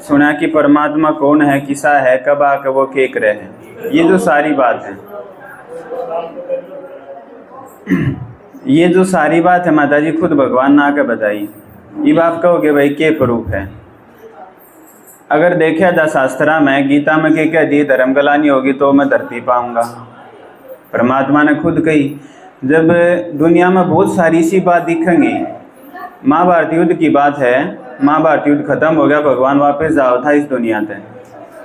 सुना कि परमात्मा कौन है, किसा है, कब आकर वो केक रहे हैं, ये जो सारी बात है, ये जो सारी बात है माता जी खुद भगवान ने आकर बताई। ये बात कहोगे भाई के प्रूफ है? अगर देखा जा शास्त्रा में, गीता में के कह दी धर्म गलानी होगी तो मैं धरती पाऊंगा। परमात्मा ने खुद कही। जब दुनिया में बहुत सारी सी बात दिखेंगी, महाभारत युद्ध की बात है, महाभारत युद्ध खत्म हो गया, भगवान वापस जाओ था इस दुनिया पे।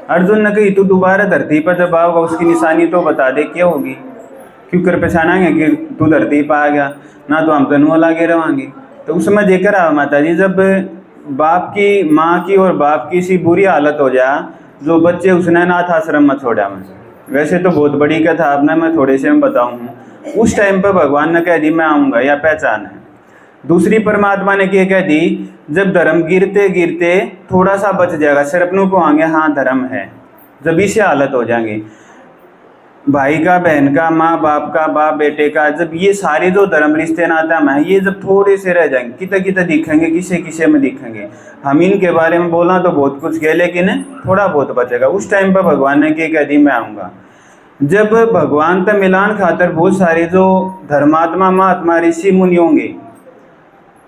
अर्जुन ने कही तू दोबारा धरती पर जब आओगा उसकी निशानी तो बता दे क्या होगी, क्यों कर पहचानाएंगे कि तू धरती पर आ गया ना, तो हम तनु लागे रहेंगे। तो उस समय देखकर आओ माता जी, जब बाप की, माँ की और बाप की सी बुरी हालत हो जा, जो बच्चे उसने अनाथ आश्रम में छोड़ा। मैं वैसे तो बहुत बड़ी कथा आपने, मैं थोड़े से में बताऊँ। उस टाइम पर भगवान ने कह दी मैं आऊँगा, या पहचान है। दूसरी परमात्मा ने क्या कह दी, जब धर्म गिरते गिरते थोड़ा सा बच जाएगा, सिर्फ नू कहेंगे हाँ धर्म है, जब इसे हालत हो जाएंगी, भाई का, बहन का, माँ बाप का, बाप बेटे का, जब ये सारे जो धर्म रिश्ते नाता में ये जब थोड़े से रह जाएंगे, कितने कितने दिखेंगे, किसे किसे में दिखेंगे। हम इनके बारे में बोला तो बहुत कुछ कह, लेकिन थोड़ा बहुत बचेगा। उस टाइम पर भगवान ने क्या कह दी मैं आऊँगा। जब भगवान तक मिलान खातर बहुत सारे जो धर्मात्मा, महात्मा, ऋषि मुनि होंगे,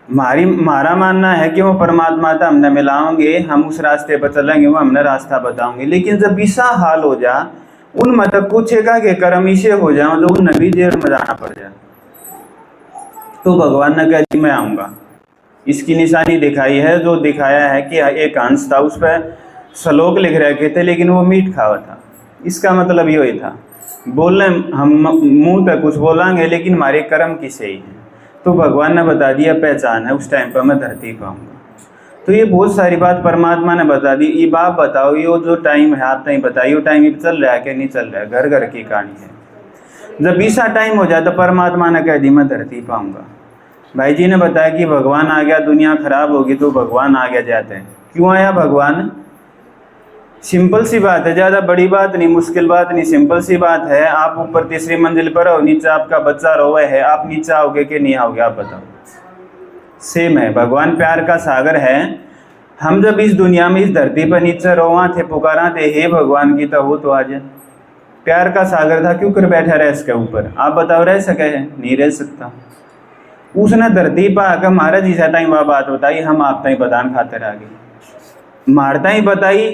हमारा मानना है कि वो परमात्मा तक हमने मिलाओगे, हम उस रास्ते पर चलेंगे, वो हमने रास्ता बताओगे। लेकिन जब ऐसा हाल हो जा, उन मतलब पूछेगा कि कर्म इसे हो जाओ जो उन नबी जेल में जाना पड़ जाए, तो भगवान ने कहा कि मैं आऊँगा। इसकी निशानी दिखाई है, जो दिखाया है कि एक हंस था, उस पर श्लोक लिख रखे थे, लेकिन वो मीट खावा था। इसका मतलब ये ही था, बोलने हम मुँह तक कुछ बोलेंगे लेकिन हमारे कर्म किसे ही हैं। तो भगवान ने बता दिया पहचान है, उस टाइम पर मैं धरती पाऊँगा। तो ये बहुत सारी बात परमात्मा ने बता दी। ये बात बताओ, ये जो टाइम है आप नहीं बताइए, वो टाइम चल रहा है कि नहीं चल रहा है, घर घर की कहानी है। जब ऐसा टाइम हो जाता, परमात्मा ने कह दी मैं धरती पाऊँगा। भाई जी ने बताया कि भगवान आ गया, दुनिया खराब होगी तो भगवान आ गया जाते हैं। क्यों आया भगवान? सिंपल सी बात है, ज़्यादा बड़ी बात नहीं, मुश्किल बात नहीं, सिंपल सी बात है। आप ऊपर तीसरी मंजिल पर हो, नीचे आपका बच्चा रोए है, आप नीचे आओगे कि नहीं आओगे? आप बताओ। सेम है, भगवान प्यार का सागर है। हम जब इस दुनिया में, इस धरती पर नीचे रोवा थे, पुकारा थे, हे भगवान की, तो आज प्यार का सागर था, क्यों कर बैठा रहे इसके ऊपर? आप बताओ, रह सके है? नहीं रह सकता। उसने धरती पर आकर हमारा जिसा टाइम वह बात बताई, हम आप तक बदान खाते रह गए। मारता ही बताई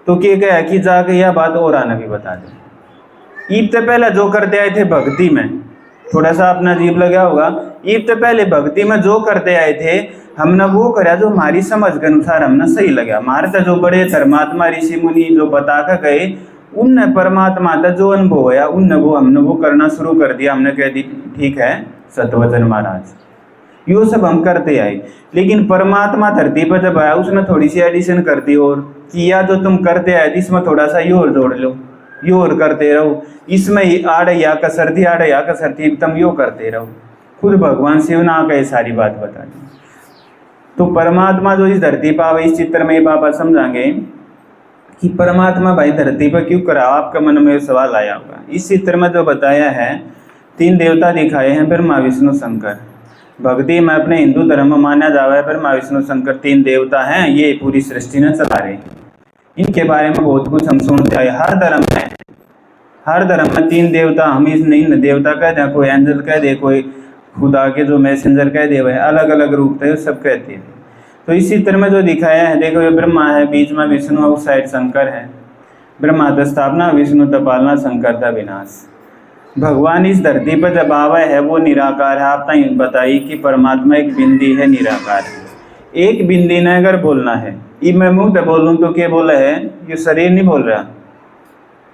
तो क्या कहा कि जाके यह बात और आना भी बता दे। ईद से पहले जो करते आए थे भक्ति में, थोड़ा सा अपना अजीब लगा होगा, ईद से पहले भक्ति में जो करते आए थे, हमने वो करा जो हमारी समझ के अनुसार हमने सही लगा। हमारे जो बड़े धर्मात्मा, ऋषि मुनि जो बता कर गए, उनने परमात्मा का जो अनुभव होया, उनने वो हमने वो करना शुरू कर दिया। हमने कह दी ठीक है सतवचन महाराज, यो सब हम करते आए। लेकिन परमात्मा धरती पर जब आया, उसने थोड़ी सी एडिशन कर दी, और कि या जो तुम करते आए इसमें थोड़ा सा यो और जोड़ लो, यो और करते रहो, इसमें आड़ या कसर थी, आड़ या कसर थी, तुम यो करते रहो। खुद भगवान शिव ने आकर सारी बात बता दी। तो परमात्मा जो इस धरती पर आवे, इस चित्र में बाबा समझाएंगे कि परमात्मा भाई धरती पर क्यों करा। आपका मन में सवाल आया होगा। इस चित्र में जो बताया है, 3 देवता दिखाए हैं, ब्रह्मा विष्णु शंकर। भक्ति में अपने हिंदू धर्म में माना जावा है ब्रह्मा विष्णु शंकर 3 देवता हैं, ये पूरी सृष्टि ने चला रहे। इनके बारे में बहुत कुछ हम सुनते आए। हर धर्म में 3 देवता, हम इस नहीं देवता कह दें, कोई एंजल कह दे, कोई खुदा के जो मैसेंजर कह दे, वह अलग अलग रूप थे, सब कहते हैं। तो इस चित्र में जो दिखाया है, देखो ये ब्रह्मा है, बीच में विष्णु, उस साइड शंकर है। ब्रह्मा था स्थापना, विष्णु था पालना, शंकर था विनाश। भगवान इस धरती पर जब आवा है वो निराकार है। आप तक बताइए कि परमात्मा एक बिंदी है, निराकार है। एक बिंदी ने अगर बोलना है, ये मैं मुँह से बोलूँ तो क्या बोला है, ये शरीर नहीं बोल रहा,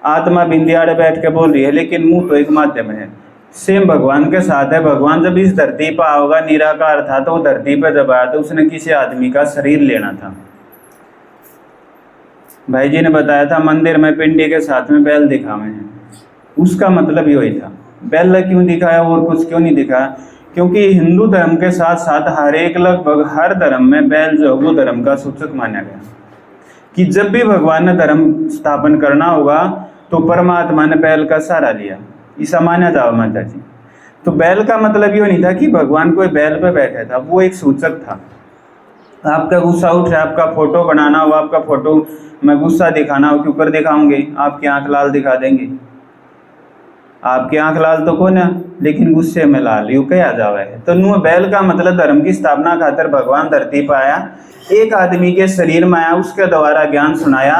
आत्मा बिंदी आड़े बैठ के बोल रही है, लेकिन मुँह तो एक माध्यम है। सेम भगवान के साथ है। भगवान जब इस धरती पर आओगा, निराकार था, तो वो धरती पर जब आया तो उसने किसी आदमी का शरीर लेना था। भाई जी ने बताया था मंदिर में पिंडी के साथ में बैल दिखावे हैं, उसका मतलब यही था। बैल क्यों दिखाया और कुछ क्यों नहीं दिखाया? क्योंकि हिंदू धर्म के साथ साथ हर एक, लगभग हर धर्म में बैल जो वो धर्म का सूचक माना गया, कि जब भी भगवान ने धर्म स्थापन करना होगा तो परमात्मा ने बैल का सहारा लिया, ऐसा माना जाओ माता जी। तो बैल का मतलब ये नहीं था कि भगवान कोई बैल पे बैठा था, वो एक सूचक था। आपका गुस्सा उठ रहा है, आपका फोटो बनाना हो, आपका फोटो मैं गुस्सा दिखाना हो, क्यों कर दिखाऊंगे? आपकी आंख लाल दिखा देंगे। आपकी आंख लाल तो कौन है, लेकिन गुस्से में लाल, यूं कहा जावे है। तो नु बैल का मतलब धर्म की स्थापना खातर भगवान धरती पर आया, एक आदमी के शरीर में आया, उसके द्वारा ज्ञान सुनाया,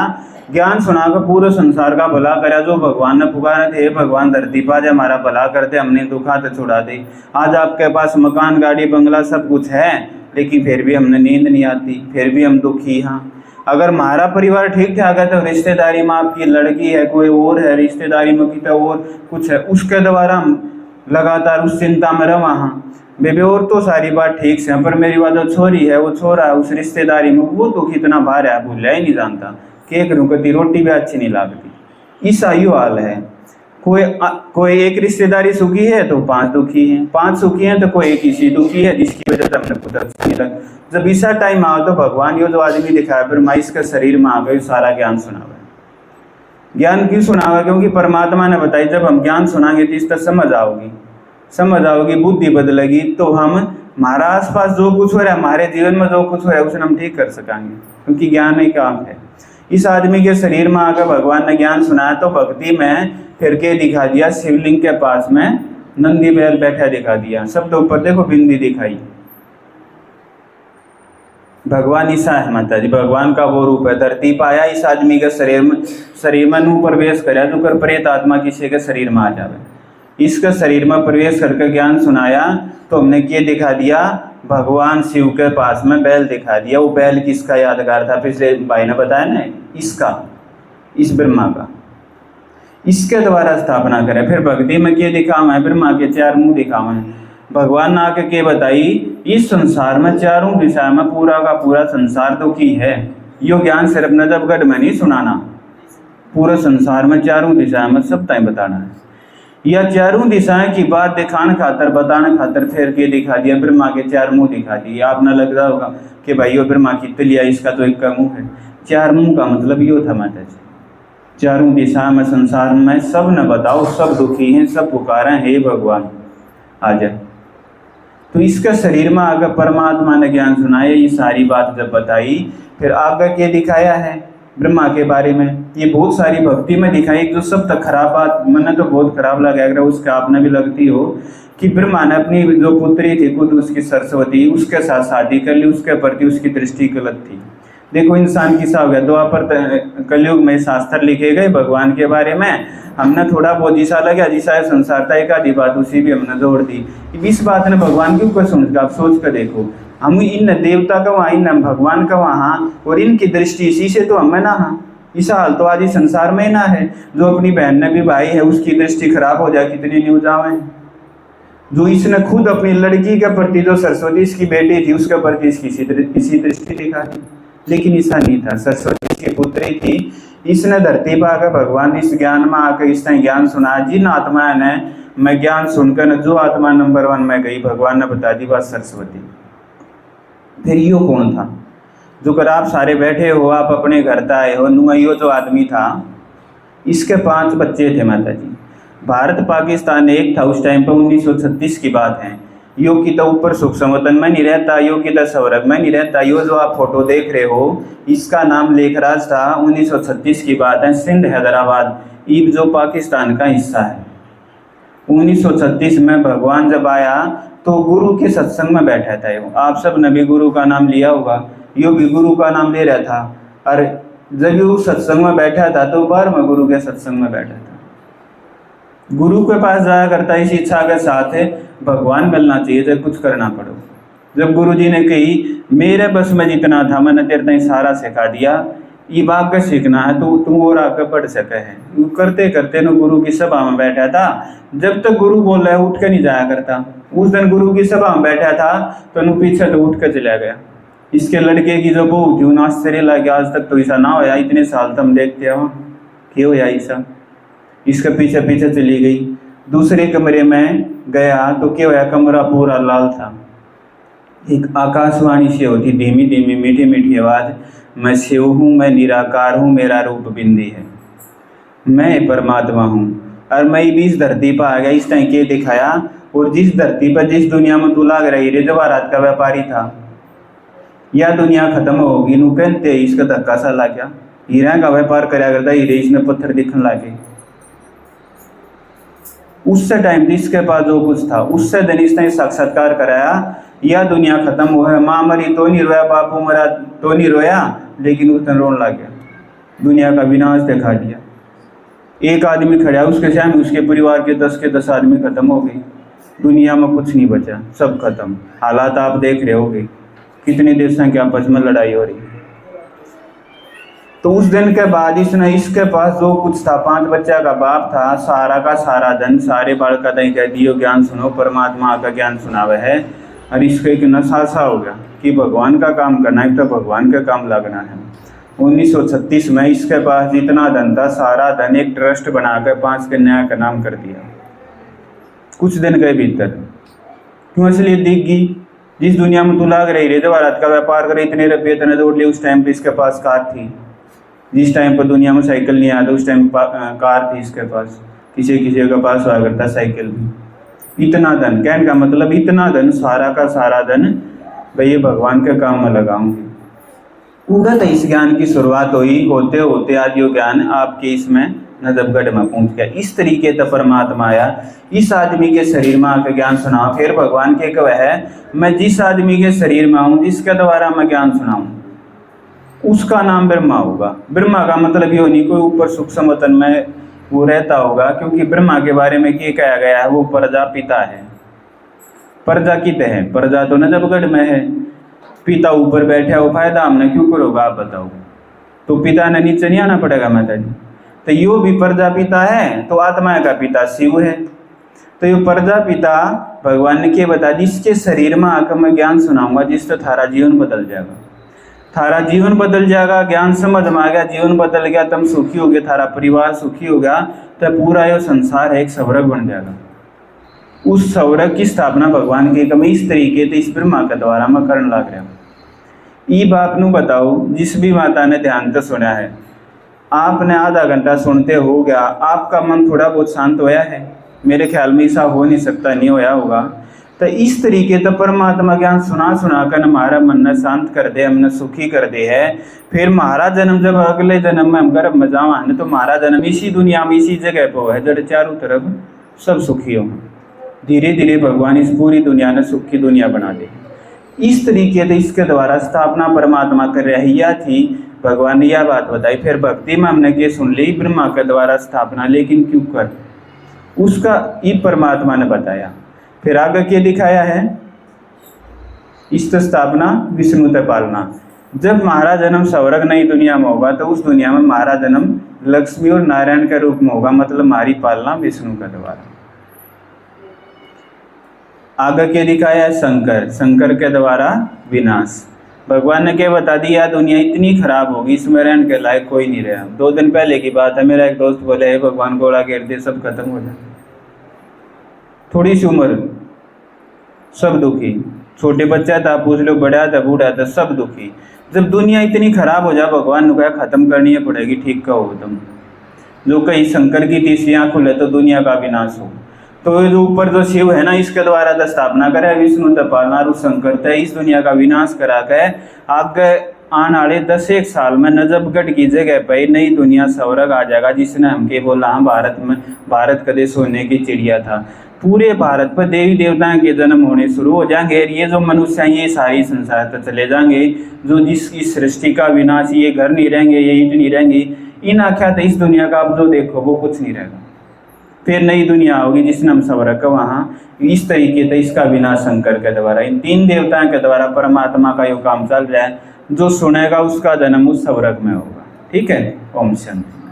ज्ञान सुनाकर पूरे संसार का भला करा। जो भगवान ने पुकारे थे, भगवान धरती पर हमारा भला करते, हमने दुखा तो छुड़ा दे। आज आपके पास मकान, गाड़ी, बंगला सब कुछ है, लेकिन फिर भी हमने नींद नहीं आती, फिर भी हम दुखी। हाँ, अगर हमारा परिवार ठीक ठाक है तो रिश्तेदारी में आपकी लड़की है, कोई और है, रिश्तेदारी में कितना और कुछ है, उसके द्वारा हम लगातार उस चिंता में रहा। हाँ बेबे, और तो सारी बात ठीक से, पर मेरी बात जो छोरी है, वो छोरा है, उस रिश्तेदारी में वो तो कितना भार है, भूल ही नहीं जानता, केक रुकती रोटी भी अच्छी नहीं लगती। इस आयु हाल है। कोई एक रिश्तेदारी सुखी है तो 5 दुखी हैं, 5 सुखी हैं तो कोई एक इसी दुखी है, जिसकी वजह से हमने कुछ अच्छा नहीं लगा। जब ऐसा टाइम आओ तो भगवान यो जो आदमी दिखाया, फिर माइस के शरीर में आ गए, सारा ज्ञान सुनावा। ज्ञान क्यों सुनावा? क्योंकि परमात्मा ने बताई, जब हम ज्ञान सुनाएंगे तो इस तक समझ आओगी, बुद्धि बदलेगी, तो हम हमारा आसपास जो कुछ हो रहा है, हमारे जीवन में जो कुछ हो रहा है, उसे हम ठीक कर सकेंगे, क्योंकि ज्ञान ही काम है। इस आदमी के शरीर में आकर भगवान ने ज्ञान सुनाया, तो भक्ति में फिर के दिखा दिया, शिवलिंग के पास में नंदी बैल बैठा दिखा दिया, शब्द ऊपर देखो बिंदी दिखाई। भगवान ईसा है माता जी, भगवान का वो रूप है। धरती पाया इस आदमी के शरीर में नू प्रवेश कराया, तो कर प्रेत आत्मा किसी के शरीर में आ जावे। इसके शरीर में प्रवेश करके ज्ञान सुनाया, तो हमने ये दिखा दिया, भगवान शिव के पास में बैल दिखा दिया। वो बैल किसका यादगार था? पिछले भाई ने बताया ना, इसका, इस ब्रह्मा का, इसके द्वारा स्थापना करे। फिर भक्ति में क्या दिखावा है? ब्रह्मा के 4 मुंह दिखावा है। भगवान ने आके के बताई, इस संसार में चारों दिशा में पूरा का पूरा संसार तो की है। यो ज्ञान सिर्फ नजफगढ़ में नहीं सुनाना, पूरे संसार में चारों दिशाएं में सब टाइम बताना है। या चारों दिशाएं की बात दिखाने खातर, बताने खातर फिर के दिखा दिया, ब्रह्मा के 4 मुंह दिखा दिए। आपने लग रहा होगा कि भाई यो ब्रह्मा की तलिया, इसका तो एक का मुंह है। 4 मुंह का मतलब यो था माता जी, चारों दिशा में संसार में सब न बताओ, सब दुखी हैं, सब पुकारे, हे भगवान आ जाए। तो इसका शरीर में आगे परमात्मा ने ज्ञान सुनाया, ये सारी बात जब बताई, फिर आगे क्या दिखाया है ब्रह्मा के बारे में, ये बहुत सारी भक्ति में दिखाई। जो सब तक खराब बात मैंने तो बहुत खराब लगा, अगर उसके आपने भी लगती हो, कि ब्रह्मा ने अपनी जो पुत्री थी खुद उसकी सरस्वती, उसके साथ शादी कर ली, उसके प्रति उसकी दृष्टि गलत थी। देखो इंसान किसा हो गया। द्वापर कलयुग में शास्त्र लिखे गए भगवान के बारे में, हमने थोड़ा बहुत जिसा लगा, जिसा संसार था एक आधी बात उसी भी हमने जोड़ दी। इस बात ने भगवान के ऊपर समझ, आप सोच कर देखो, हम इन देवता का वहाँ, इन भगवान का वहाँ, और इनकी दृष्टि इसी से तो हमें ना, हाँ ऐसा हाल तो आज ही संसार में ना है। जो अपनी बहन ने भी भाई है, उसकी दृष्टि खराब हो जाए, कितनी न्यूज आवे। जो इसने खुद अपनी लड़की के प्रति, जो सरस्वती इसकी बेटी थी, उसके प्रति इसी दृष्टि दिखा दी, लेकिन ऐसा नहीं था। सरस्वती इसकी पुत्री थी, इसने धरती पर आकर भगवान इस ज्ञान में आकर इसने ज्ञान सुना। जिन आत्मा ने मैं ज्ञान सुनकर, जो आत्मा नंबर 1 में गई, भगवान ने बता दी बात सरस्वती। फिर यो कौन था? जो कर आप सारे बैठे हो, आप अपने घर आए हो, नुमाइयो जो आदमी था, इसके 5 बच्चे थे माता जी। भारत पाकिस्तान एक था उस टाइम पर, 1936 की बात है। यो की तो ऊपर सुख संवतन में नहीं रहता, यो की तो स्वर्ग में नहीं रहता। यो जो आप फोटो देख रहे हो, इसका नाम लेखराज था। 1936 की बात है, सिंध हैदराबाद ईब जो पाकिस्तान का हिस्सा है। 1936 में भगवान जब आया तो गुरु के सत्संग में बैठा था। यो आप सब ने भी गुरु का नाम लिया होगा, यो भी गुरु का नाम ले रहा था। और जब यो सत्संग में बैठा था तो बार में गुरु के सत्संग में बैठा था। गुरु के पास जाया करता इस इच्छा के साथ है, भगवान मिलना चाहिए, जब कुछ करना पड़ो। जब गुरु जी ने कही मेरे बस में जितना था मैंने तेरे तक सारा सिखा दिया, ये बात का सीखना है तो तुम और आगे बढ़ सके है। करते करते न गुरु की सभा में बैठा था। जब तक गुरु बोल रहा है उठ के नहीं जाया करता। उस दिन गुरु की सभा में बैठा था तो नु पीछे तो उठ के चला गया। इसके लड़के की जो बहू थी, उन्हें आश्चर्य लग गया, आज तक तो ऐसा ना होया, इतने साल तुम देखते हो क्यों होया ऐसा। इसके पीछे पीछे चली गई। दूसरे कमरे में गया तो क्या होया, कमरा पूरा लाल था। एक आकाशवाणी से होती धीमी धीमी मीठी मीठी आवाज, मैं शिव हूँ, मैं निराकार हूँ, मेरा रूप बिंदी है, मैं परमात्मा हूँ। और मैं भी इस धरती पर आ गया, इस टाइम के दिखाया। और जिस धरती पर, जिस दुनिया में तू लाग रही रे जवाहरात का व्यापारी था, या दुनिया खत्म होगी नु कहते इसका धक्का सा ला गया, हीरा का व्यापार कराया करता, हीरे इसमें पत्थर दिखने लगे। उससे टाइम इसके पास जो कुछ था, उससे दिन इसने साक्षात्कार कराया, या दुनिया खत्म हो है, माँ मरी तो नहीं रोया, बापू मरा तो नहीं रोया, लेकिन उस दिन रोने लग गया, दुनिया का विनाश दिखा दिया। एक आदमी खड़ा उसके सामने, उसके परिवार के 10 आदमी खत्म हो गए, दुनिया में कुछ नहीं बचा, सब खत्म। हालात आप देख रहे होगे, कितने देशों के आपस में लड़ाई हो रही। तो उस दिन के बाद इसके पास जो कुछ था, 5 बच्चा का बाप था, सारा का सारा धन सारे बाल का दही कह दियो ज्ञान सुनो, परमात्मा का ज्ञान सुनावे है। और इसको एक नशा सा हो गया कि भगवान का काम करना है, तो भगवान का काम लगना है। 1936 में इसके पास जितना धन था, सारा धन एक ट्रस्ट बनाकर 5 कन्या का नाम कर दिया कुछ दिन के भीतर। क्यों? इसलिए दिख गई, जिस दुनिया में तू लाग रही रे भारत का व्यापार करे, इतने रुपये इतने दौड़ लिए। उस टाइम पे इसके पास कार थी, जिस टाइम पर दुनिया में साइकिल नहीं आता उस टाइम कार थी इसके पास। किसी के पास हुआ करता साइकिल भी। इतना धन, कहने का मतलब इतना धन, सारा का सारा धन भैया भगवान के काम में लगाऊंगी। उड़त इस ज्ञान की शुरुआत हुई, होते होते आज यो ज्ञान आपके इसमें नजबगढ़ में पहुंच गया। इस तरीके से परमात्मा आया, इस आदमी के शरीर में आकर ज्ञान सुनाओ। फिर भगवान के कह है, मैं जिस आदमी के शरीर में आऊँ, जिसके द्वारा मैं ज्ञान सुनाऊँ, उसका नाम ब्रह्मा होगा। ब्रह्मा का मतलब ये नहीं कोई ऊपर सूक्ष्म वतन में वो रहता होगा, क्योंकि ब्रह्मा के बारे में क्या कहा गया है, वो प्रजापिता है, प्रजाकित है। प्रजा तो नजबगढ़ में है, पिता ऊपर बैठा हो, फायदा हमने क्यों करोगा आप बताओ। तो पिता ने नीचे नहीं आना पड़ेगा माता जी। तो यो भी प्रजापिता है, तो आत्मा का पिता शिव है। तो ये प्रजापिता भगवान ने क्या बता, जिसके शरीर में आकर मैं ज्ञान सुनाऊंगा, जिससे थारा जीवन बदल जाएगा, थारा जीवन बदल जाएगा। ज्ञान समझ में आ गया, जीवन बदल गया, तुम सुखी हो गए, थारा परिवार सुखी हो गया, तो पूरा ये संसार एक स्वर्ग बन जाएगा। उस स्वर्ग की स्थापना भगवान की कमी इस तरीके से इस ब्रह्मा के द्वारा मैं करने लग रहा हूँ। ये बात नू बताओ, जिस भी माता ने ध्यान से सुना है, आपने आधा घंटा सुनते हो गया, आपका मन थोड़ा बहुत शांत होया है? मेरे ख्याल में ऐसा हो नहीं सकता, नहीं होया होगा। तो इस तरीके से परमात्मा ज्ञान सुना सुना कर हमारा मन ने शांत कर दे, हमने सुखी कर दे है। फिर हमारा जन्म जब अगले जन्म में हम गर्भ में जावान, तो हमारा जन्म इसी दुनिया में इसी जगह पर है जड़ चारों तरफ सब सुखी हो। धीरे धीरे भगवान इस पूरी दुनिया ने सुखी दुनिया बना दे। इस तरीके से इसके द्वारा स्थापना परमात्मा कर रही थी। भगवान ने यह बात बताई। फिर भक्ति में हमने ये सुन ली, ब्रह्मा के द्वारा स्थापना, लेकिन क्यों कर, उसका ये परमात्मा ने बताया। फिर आगे क्या दिखाया है, इष्ट स्थापना विष्णु ते पालना। जब महाराज जन्म स्वर्ग नई दुनिया में होगा, तो उस दुनिया में महाराज जन्म लक्ष्मी और नारायण के रूप में होगा, मतलब हमारी पालना विष्णु के द्वारा। आगे क्या दिखाया है, शंकर, शंकर के द्वारा विनाश। भगवान ने क्या बता दिया, दुनिया इतनी खराब होगी, इसमें रहने के लायक कोई नहीं रहा। 2 दिन पहले की बात है, मेरा एक दोस्त बोले है भगवान गोला घेर दे, सब खत्म हो जाए। थोड़ी सी उम्र, सब दुखी, छोटे बच्चा था पूछ लो, बड़ा था बूढ़ा था, सब दुखी। जब दुनिया इतनी खराब हो जाए, भगवान ने कहा खत्म करनी पड़ेगी, ठीक कहो तुम। जो कहीं शंकर की तीसरी आँख खुले तो दुनिया का विनाश हो। तो जो ऊपर जो शिव है ना, इसके द्वारा तो स्थापना करे, विष्णु तो पालना, और शंकर तो इस दुनिया का विनाश करा के आगे आने वाले 10-1 साल में नजबगढ़ की जगह पर नई दुनिया स्वर्ग आ जाएगा। जिसने हमके बोला, हाँ भारत में, भारत का देश होने की चिड़िया था। पूरे भारत पर देवी देवताओं के जन्म होने शुरू हो जाएंगे। ये जो मनुष्य हैं, ये सारी संसार तक चले जाएंगे। जो जिसकी सृष्टि का विनाश, ये घर नहीं रहेंगे, ये ईंट नहीं रहेंगी, इन आख्यात इस दुनिया का आप जो देखो वो कुछ नहीं रहेगा। फिर नई दुनिया होगी जिसने हम स्वर्ग का, वहाँ इस तरीके से इसका विनाश शंकर के द्वारा, इन 3 देवताओं के द्वारा परमात्मा का यो काम चल रहा है। जो सुनेगा उसका जन्म उस स्वर्ग में होगा। ठीक है, ओम शांति।